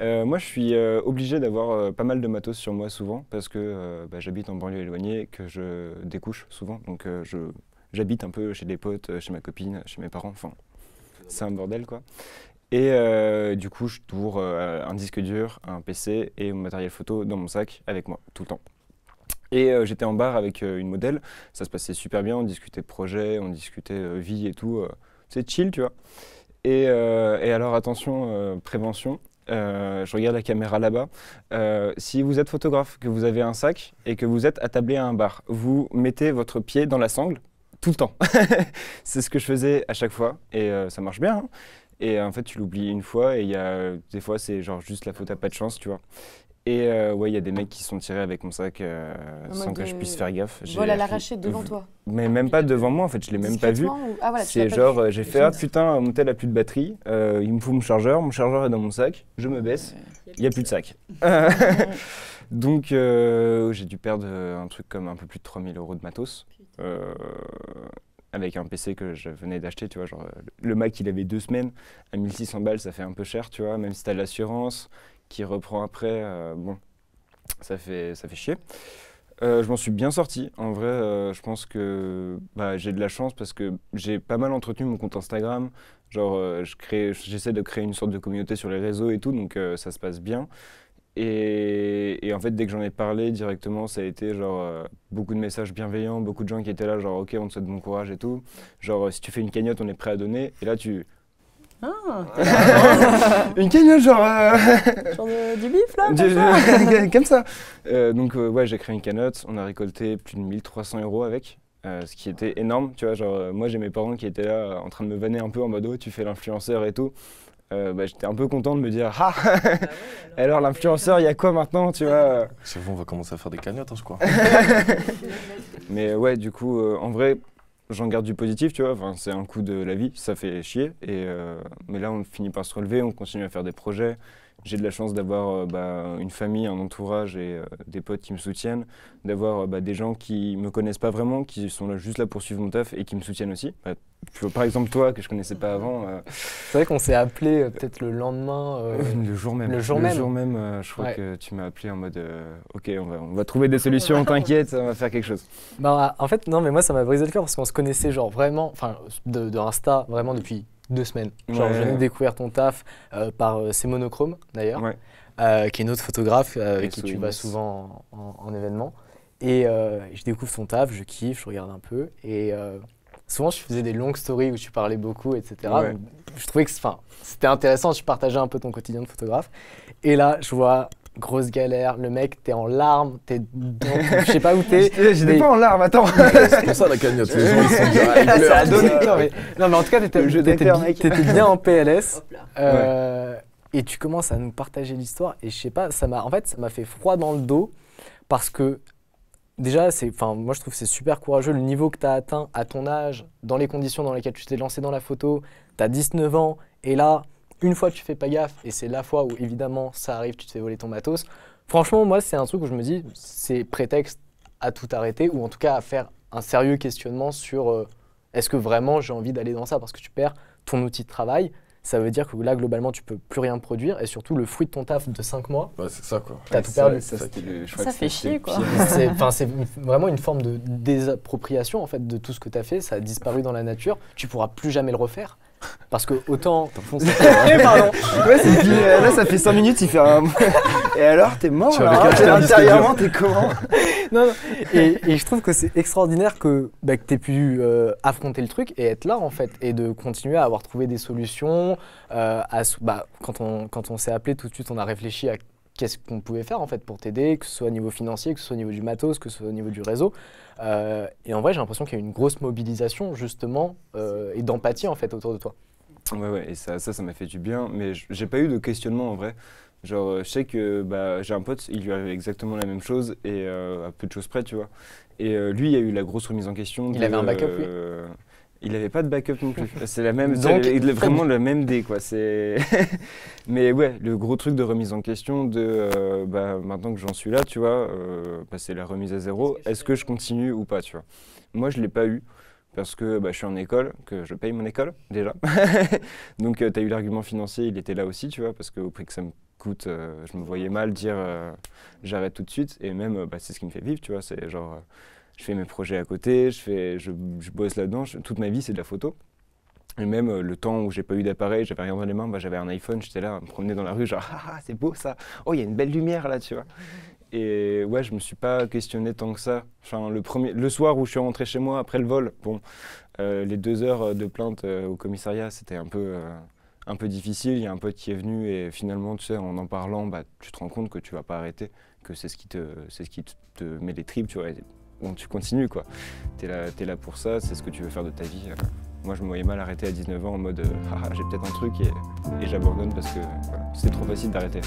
Moi, je suis obligé d'avoir pas mal de matos sur moi souvent parce que j'habite en banlieue éloignée, que je découche souvent. Donc, j'habite un peu chez des potes, chez ma copine, chez mes parents. Enfin, c'est un bordel, quoi. Et du coup, je tourne un disque dur, un PC et mon matériel photo dans mon sac avec moi tout le temps. Et j'étais en bar avec une modèle. Ça se passait super bien. On discutait projet, on discutait vie et tout. C'est chill, tu vois. Et alors, attention, prévention. Je regarde la caméra là-bas. Si vous êtes photographe, que vous avez un sac et que vous êtes attablé à un bar, vous mettez votre pied dans la sangle tout le temps. C'est ce que je faisais à chaque fois et ça marche bien, hein. Et en fait, tu l'oublies une fois et il y a des fois, c'est genre juste la faute à pas de chance, tu vois. Et ouais, il y a des mecs qui sont tirés avec mon sac En sans mode que je puisse faire gaffe. vol à l'arraché devant toi. Mais même pas devant moi, en fait, je l'ai même pas vu. Discrètement ou... Ah voilà, tu C'est l'as pas genre, vu. j'ai fait, ah putain, mon tel a plus de batterie, il me faut mon chargeur est dans mon sac, je me baisse, il n'y a plus de sac. Donc j'ai dû perdre un truc comme un peu plus de 3000 € de matos, avec un PC que je venais d'acheter, tu vois, genre le Mac il avait 2 semaines, à 1600 balles ça fait un peu cher, tu vois, même si t'as l'assurance qui reprend après, bon, ça fait chier. Je m'en suis bien sorti. En vrai, je pense que j'ai de la chance parce que j'ai pas mal entretenu mon compte Instagram. Genre, j'essaie de créer une sorte de communauté sur les réseaux et tout, donc ça se passe bien. Et en fait, dès que j'en ai parlé directement, ça a été genre beaucoup de messages bienveillants, beaucoup de gens qui étaient là, genre ok, on te souhaite bon courage et tout. Genre, si tu fais une cagnotte, on est prêt à donner. Et là, tu. Ah, Une cagnotte, genre. genre du bif là comme ça. Comme ça. Donc ouais, j'ai créé une cagnotte, on a récolté plus de 1300 € avec, ce qui était énorme, tu vois, genre moi j'ai mes parents qui étaient là en train de me vanner un peu en mode oh, tu fais l'influenceur et tout. J'étais un peu content de me dire ah alors l'influenceur il y a quoi maintenant, tu vois. C'est bon, on va commencer à faire des cagnottes, hein, je crois. Mais ouais, du coup en vrai j'en garde du positif, tu vois, enfin, c'est un coup de la vie, ça fait chier, mais là on finit par se relever, on continue à faire des projets. J'ai de la chance d'avoir une famille, un entourage et des potes qui me soutiennent, d'avoir des gens qui me connaissent pas vraiment, qui sont là, juste là pour suivre mon taf et qui me soutiennent aussi. Tu vois, par exemple toi, que je connaissais pas avant. C'est vrai qu'on s'est appelé peut-être le lendemain. Le jour même. Le jour même. Le jour même, je crois que tu m'as appelé en mode ok, on va trouver des solutions, t'inquiète, on va faire quelque chose. Bah, en fait, non, mais moi ça m'a brisé le cœur parce qu'on se connaissait genre vraiment, enfin de Insta, vraiment depuis 2 semaines. Genre, Ouais. je venais de découvrir ton taf par C'est Monochrome d'ailleurs, Ouais. qui est une autre photographe avec qui tu vas SOMS. souvent en événement. Et je découvre ton taf, je kiffe, je regarde un peu. Et souvent, je faisais des longues stories où tu parlais beaucoup, etc. Ouais. Donc, je trouvais que c'était intéressant, je partageais un peu ton quotidien de photographe. Et là, je vois grosse galère, le mec, t'es en larmes, je sais pas où t'es. J'étais mais- pas en larmes, attends. C'est pour ça la cagnotte, les gens ils sont direct, ils Ça a pleurent. donné. Non, mais en tout cas, Le jeu d'acteur, mec. t'étais bien en PLS. Hop là. Et tu commences à nous partager l'histoire. Et je sais pas, ça m'a fait froid dans le dos parce que déjà, moi je trouve que c'est super courageux le niveau que tu as atteint à ton âge, dans les conditions dans lesquelles tu t'es lancé dans la photo. Tu as 19 ans et là, une fois tu fais pas gaffe et c'est la fois où évidemment ça arrive, tu te fais voler ton matos. Franchement, moi c'est un truc où je me dis, c'est prétexte à tout arrêter ou en tout cas à faire un sérieux questionnement sur est-ce que vraiment j'ai envie d'aller dans ça parce que tu perds ton outil de travail. Ça veut dire que là, globalement, tu peux plus rien produire et surtout le fruit de ton taf de 5 mois, Ouais, c'est ça quoi. t'as tout perdu. Ça, c'était je crois Ça que fait c'était chier, le quoi. pire. C'est vraiment une forme de désappropriation en fait de tout ce que tu as fait, ça a disparu dans la nature, tu pourras plus jamais le refaire parce que autant pardon. Ouais, c'est dit, là ça fait 5 minutes, il fait un. Et alors, t'es mort Tu là, avais hein, caché un disque intérieurement, t'es comment? Non. Et je trouve que c'est extraordinaire que tu aies pu affronter le truc et être là en fait et de continuer à avoir trouvé des solutions. Quand on s'est appelé tout de suite, on a réfléchi à qu'est-ce qu'on pouvait faire en fait pour t'aider, que ce soit au niveau financier, que ce soit au niveau du matos, que ce soit au niveau du réseau. Et en vrai, j'ai l'impression qu'il y a une grosse mobilisation justement et d'empathie en fait autour de toi. Ouais, et ça m'a fait du bien, mais j'ai pas eu de questionnement en vrai. Genre, je sais que j'ai un pote, il lui arrive exactement la même chose et à peu de choses près, tu vois. Et lui, il y a eu la grosse remise en question. Il avait un backup, lui? Il avait pas de backup non plus. C'est la même, Donc, vraiment le même dé, quoi. Mais ouais, le gros truc de remise en question de maintenant que j'en suis là, tu vois, c'est la remise à zéro. Est-ce que je continue ou pas, tu vois. Moi, je l'ai pas eu. Parce que je suis en école, que je paye mon école déjà. Donc tu as eu l'argument financier, il était là aussi, tu vois, parce qu'au prix que ça me écoute, je me voyais mal dire j'arrête tout de suite. Et même, c'est ce qui me fait vivre, tu vois. C'est genre, je fais mes projets à côté, je bosse là-dedans. Toute ma vie, c'est de la photo. Et même le temps où j'ai pas eu d'appareil, j'avais rien dans les mains, j'avais un iPhone, j'étais là à me promener dans la rue, genre ah c'est beau ça, oh il y a une belle lumière là, tu vois. Et ouais, je me suis pas questionné tant que ça. Enfin, le soir où je suis rentré chez moi après le vol, bon, les 2 heures de plainte au commissariat, c'était un peu difficile. Il y a un pote qui est venu et finalement, tu sais, en parlant, tu te rends compte que tu vas pas arrêter, que c'est ce qui te met les tripes, tu vois. Et bon, tu continues quoi. T'es là pour ça, c'est ce que tu veux faire de ta vie. Moi, je me voyais mal arrêter à 19 ans en mode j'ai peut-être un truc et j'abandonne parce que voilà, c'est trop facile d'arrêter.